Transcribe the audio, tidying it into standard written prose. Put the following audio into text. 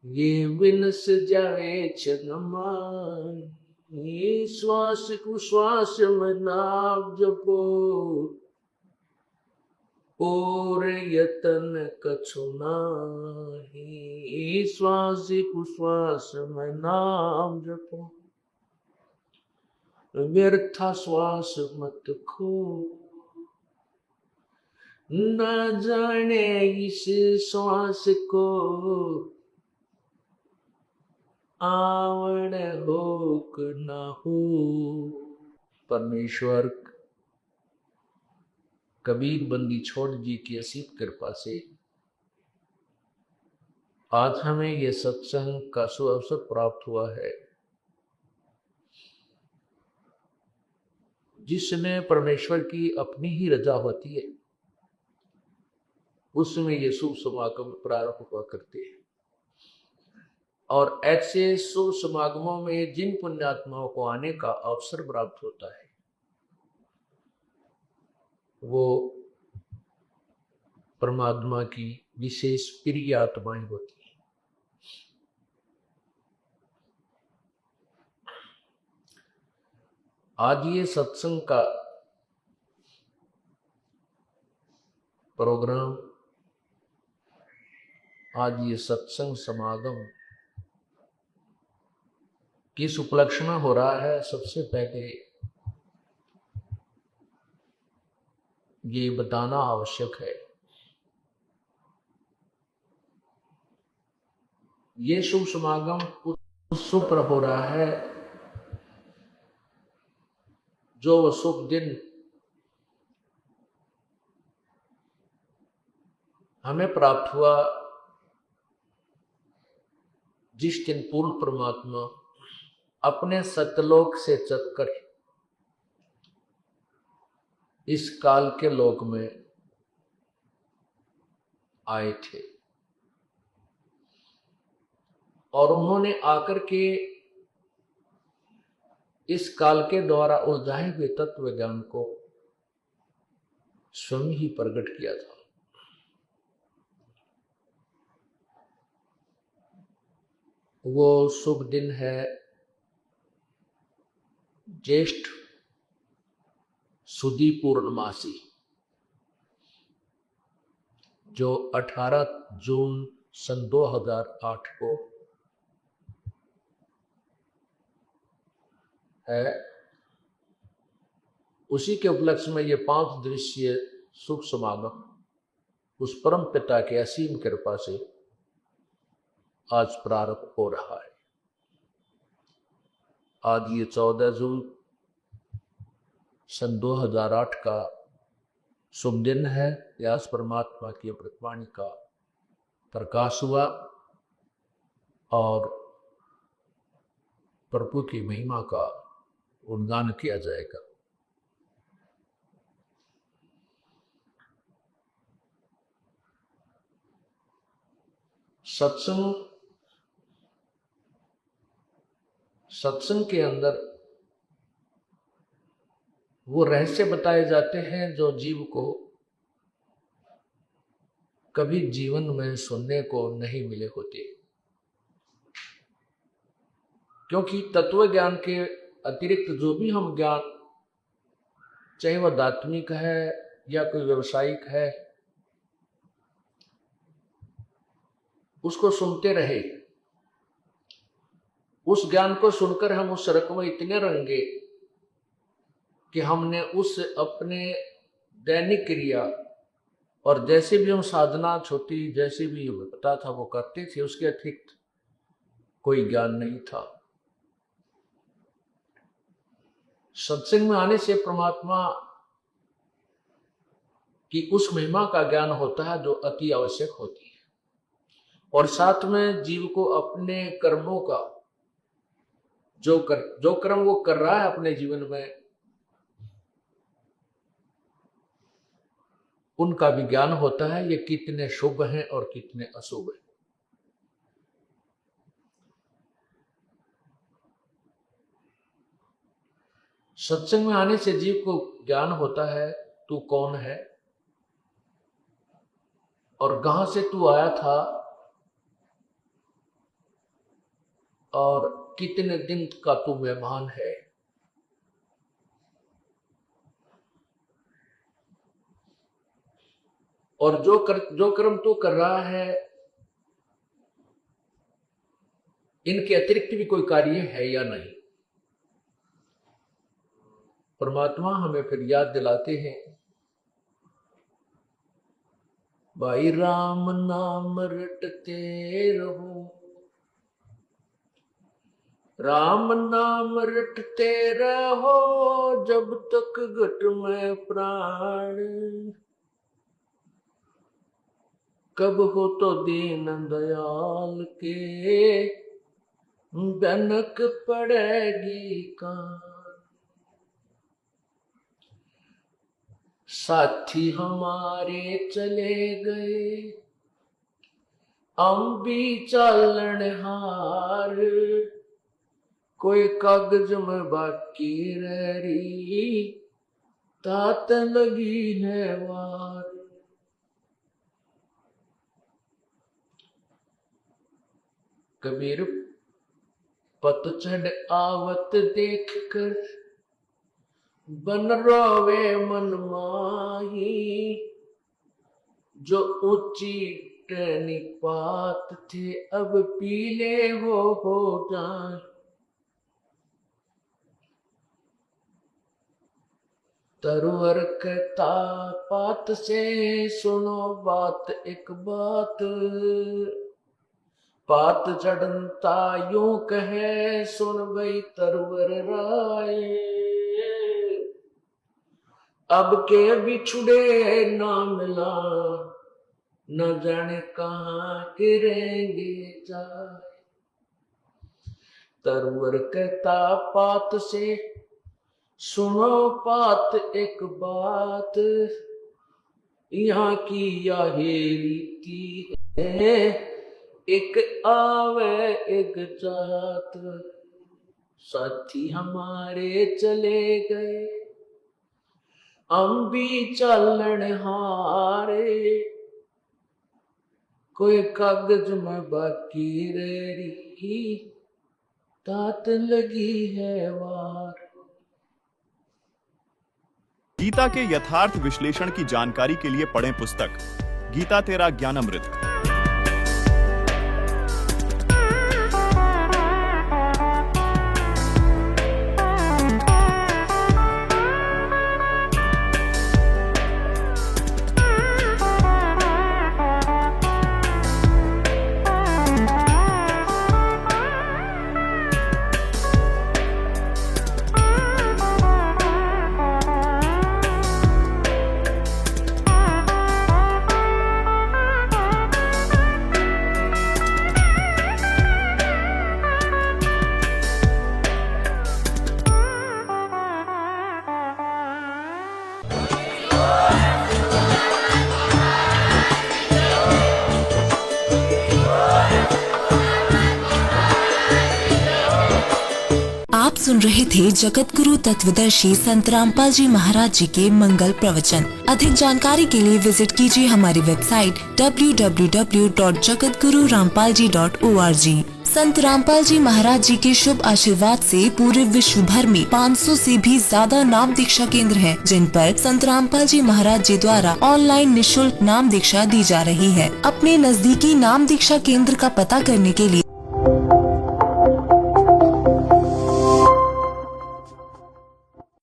ये विनस जाए छनमान, ये श्वास कुश्वास में नाम जपो, और यतन कछु नाही। श्वास कुश्वास में नाम जपो, व्यर्था श्वास मत खो। न जाने इस श्वास को आवण हो क न हो। परमेश्वर कबीर बंदी छोड़ जी की असीम कृपा से आज हमें ये सत्संग का सुअवसर प्राप्त हुआ है। जिसमें परमेश्वर की अपनी ही रजा होती है, उसमें ये शुभ समागम प्रारंभ हुआ करते हैं। और ऐसे शुभ समागमों में जिन पुण्यात्माओं को आने का अवसर प्राप्त होता है, वो परमात्मा की विशेष प्रिय आत्माएं होती हैं। आज ये सत्संग का प्रोग्राम, आज ये सत्संग समागम किस उपलक्ष्य में हो रहा है, सबसे पहले ये बताना आवश्यक है। ये शुभ समागम उस शुभ पर हो रहा है जो वो शुभ दिन हमें प्राप्त हुआ, जिस दिन पूर्ण परमात्मा अपने सतलोक से चलकर इस काल के लोक में आए थे। और उन्होंने आकर के इस काल के द्वारा उलझाए हुए तत्व ज्ञान को स्वयं ही प्रकट किया था। वो शुभ दिन है ज्येष्ठ सुदी पूर्णमासी, जो 18 जून सन 2008 को है। उसी के उपलक्ष्य में ये 5 दिवसीय शुभ समागम उस परम पिता के असीम कृपा से आज प्रारंभ हो रहा है। आज ये 14 जून सन 2008 का शुभ दिन है। व्यास परमात्मा की अमृतवाणी का प्रकाश हुआ और प्रभु की महिमा का गुणगान किया जाएगा। सत्संग के अंदर वो रहस्य बताए जाते हैं जो जीव को कभी जीवन में सुनने को नहीं मिले होते। क्योंकि तत्व ज्ञान के अतिरिक्त जो भी हम ज्ञान, चाहे वह दार्शनिक है या कोई व्यवसायिक है, उसको सुनते रहे। उस ज्ञान को सुनकर हम उस सड़क में इतने रंगे कि हमने उस अपने दैनिक क्रिया और जैसे भी हम साधना छोटी जैसे भी पता था वो करते थे, उसके अतिरिक्त कोई ज्ञान नहीं था। सत्संग में आने से परमात्मा की उस महिमा का ज्ञान होता है जो अति आवश्यक होती है, और साथ में जीव को अपने कर्मों का जो कर्म वो कर रहा है अपने जीवन में, उनका भी ज्ञान होता है। ये कितने शुभ हैं और कितने अशुभ हैं। सत्संग में आने से जीव को ज्ञान होता है तू कौन है और कहां से तू आया था और कितने दिन का तू मेहमान है। और जो कर्म तू कर रहा है, इनके अतिरिक्त भी कोई कार्य है या नहीं। परमात्मा हमें फिर याद दिलाते हैं, भाई राम नाम रटते रहो, राम नाम रटते रहो, जब तक घट में प्राण, कब हो तो दीन दयाल के बनक पड़ेगी कान। साथी हमारे चले गए, हम भी चालन हार, कोई कागज में बाकी रह रही, तात लगी है वार। कबीर पतझड़ आवत देख कर बन रोवे मन माही, जो ऊंची टहनी पात थे अब पीले हो जाए। तरवर कहता पात से सुनो बात एक बात, पात चढ़नता यूं कहे सुन गई तरवर राय। अब के बिछुड़े ना मिला, न जाने कहाँ गिरेंगे जाए। तरवर कहता पात से सुनो पात एक बात, यहाँ की यह रीति है, एक आवे एक जात। साथी हमारे चले गए, हम भी चालन हारे, कोई कागज में बाकी रह रही, तात लगी है वार। गीता के यथार्थ विश्लेषण की जानकारी के लिए पढ़ें पुस्तक गीता तेरा ज्ञानामृत। आप सुन रहे थे जगत गुरु तत्वदर्शी संत रामपाल जी महाराज जी के मंगल प्रवचन। अधिक जानकारी के लिए विजिट कीजिए हमारी वेबसाइट www.jagatgururampalji.org। संत रामपाल जी महाराज जी के शुभ आशीर्वाद से पूरे विश्व भर में 500 से भी ज्यादा नाम दीक्षा केंद्र हैं, जिन पर संत रामपाल जी महाराज जी द्वारा ऑनलाइन निःशुल्क नाम दीक्षा दी जा रही है। अपने नजदीकी नाम दीक्षा केंद्र का पता करने के लिए